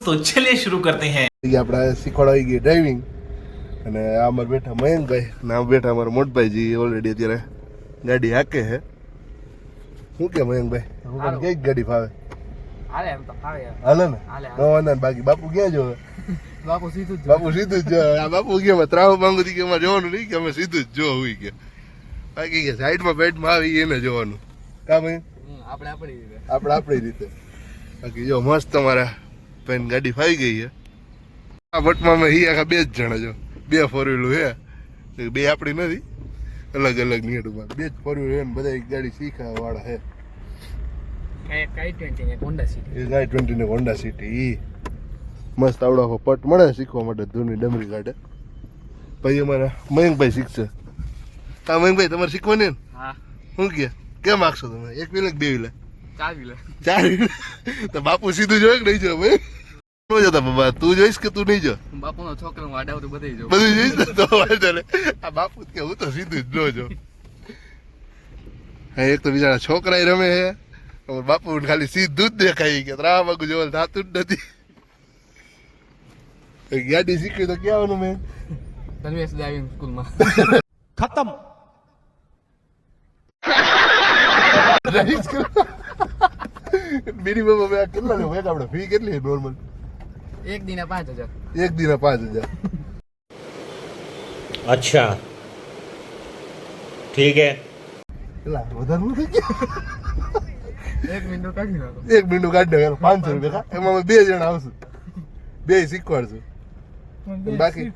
तो चलिए शुरू करते हैं। આપણે શીખવાડી ગઈ ડ્રાઇવિંગ અને આ અમાર બેઠા મયંકભાઈ ને આ બેઠા અમારા મોટભાઈજી ઓલરેડી અત્યારે ગાડી હાકે છે. શું કે મયંકભાઈ હું પણ કઈ ગાડી ફાવે? હાલે એમ તો ફાવે હાલે ને હાલે નો વાંધો ને. બાકી બાપુ ક્યાં જો? બાપુ સીધું જ બાપુ સીધું જ જો. આ બાપુ કે ત્રાવ માંગુ કે અમારે જોવાનું નહીં કે અમે સીધું જ જો હોય કે બાકી કે સાઈડમાં બેડમાં આવી એને જોવાનું કામ આપણે આપણી રીતે આપણી રીતે. બાકી જો મસ્ત તમારા પેન ગાડી ફાવી ગઈ છે. આ વટમાં મેં આખા બે જ જણા જો બે ફોર વ્હીલું છે બે આપણી નથી અલગ અલગ નીડુમાં બે જ ફોર વ્હીલ ને બધા ગાડી શીખવા વાળા છે. કઈ 20 ને હોન્ડા સિટી એ ગાય 20 ને હોન્ડા સિટી ઈ મસ્ત આવડો આખો પટ મળે શીખવા માટે ધૂની ડમરી કાઢે. પછી અમારા મયંકભાઈ શીખશે. હા મયંકભાઈ તમારે શીખવાની ને? હા શું કે કેમ માગશો તમે? એક વ્હીલ કે બે વ્હીલ? 4 wheeler 4 wheel. તો બાપુ સીધું જોયે કે નહીં જો ભાઈ? નો જતા બાબા તું જોઈશ કે તું નહીં જો? બાપુનો છોકરો વાડાવ તો બધે જો બધું જોઈશ ને તો વાંધો ને. આ બાપુ કે હું તો સીધું જ ન જો. હા એક તો બિચારા છોકરા રમે છે બાપુ ખાલી સીધું જ દેખાય કે ત્રા વાગુ જોવાનું થતું જ નથી. ગાડી શીખવી તો ક્યાં આવવાનું મેં તન્વેશ ડ્રાઇવિંગ સ્કૂલમાં खत्म। મિનિમમ હવે કેટલા ને હોય આપણે ફી કેટલી નોર્મલ? એક દિને 5000 એક દિને 5000. अच्छा ठीक है। કેટલા વધારે નથી એક મિનિટ કાઢી નાખો એક મિનિટ કાઢી દો 500 રૂપિયા એમાં બે જણા આવશું બે શીખવાડશું બાકી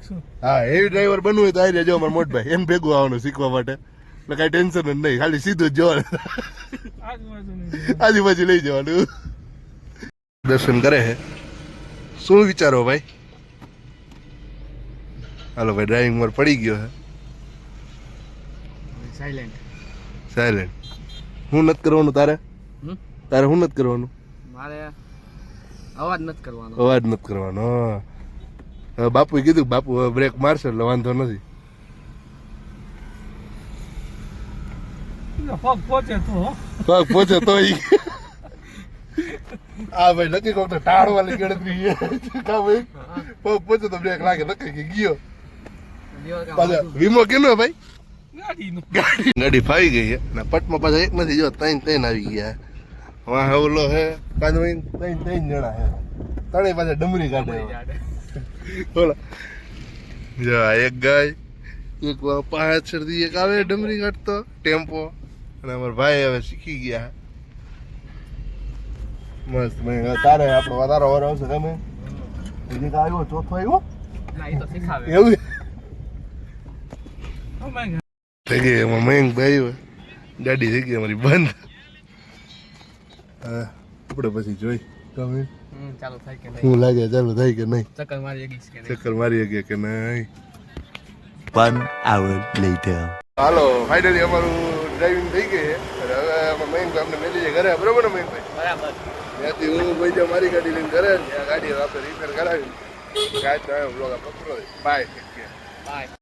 હા હેવી ડ્રાઈવર બનવું હોય તો આવી રહેજો અમારા મોટભાઈ એને ભેગું આવવાનું શીખવા માટે એટલે કઈ ટેન્શન જ નહીં ખાલી સીધું જ જવાનું આજુબાજુ લઈ જવાનું. દર્શન કરે છે શું વિચારો ભાઈ? હાલો ભાઈ ડ્રાઇવિંગ પર પડી ગયો છે સાયલેન્ટ. હું નથી કરવાનું તારે? તારે હું નથી કરવાનું? મારે અવાજ નથી કરવાનો. અવાજ નથી કરવાનો. હવે બાપુએ કીધું બાપુ હવે બ્રેક મારશે એટલે વાંધો નથી. પગ પહોંચે તો આ ભાઈ નક્કી કહું તો ટાળવાની ગણતરી છે કા ભાઈ? પગ પહોંચે તો બ્રેક લાગે નક્કી કે ગયો. પાછા વીમો કેનો ભાઈ? ગાડી ફાવી ગઈ છે ને પટમાં પાછા એક નથી જો ત્રણ આવી ગયા. વાહ ઓલો હે પાંચ ત્રણ જણા હે ત્રણેય પાછા ડમરી કાઢે. બોલો જો એક ગાય એક પાછળથી એક આવે ડમરી કાઢતો ટેમ્પો અને અમારા ભાઈ હવે શીખી ગયા. મસ્ત તારે આપણો વધારો વાર આવશે તમે હજી આવ્યો ચોથો આવ્યો ના એ તો શીખાવે એવું થઈ ગઈ એમાં મયંકભાઈ આવ્યો ગાડી થઈ ગઈ અમારી બંધ. હા આપણે પછી જોઈ તમે ચાલુ થાય કે નહીં શું લાગે ચાલુ થાય કે નહીં? ચક્કર મારી ગઈ કે નહીં ચક્કર મારી ગયા કે નહીં? 1 hour later. હાલો ફાઇનલી અમારું ડ્રાઇવિંગ થઈ ગઈ છે અને હવે અમે મયંકભાઈ અમને મેલી જાય ઘરે. બરોબર ને મયંકભાઈ? બરાબર. ત્યાંથી હું ભાઈ જાઉં મારી ગાડી લઈને ઘરે ત્યાં ગાડી આપણે રિપેર કરાવી ગાડી બ્લોગ આપણે બાય. બાય.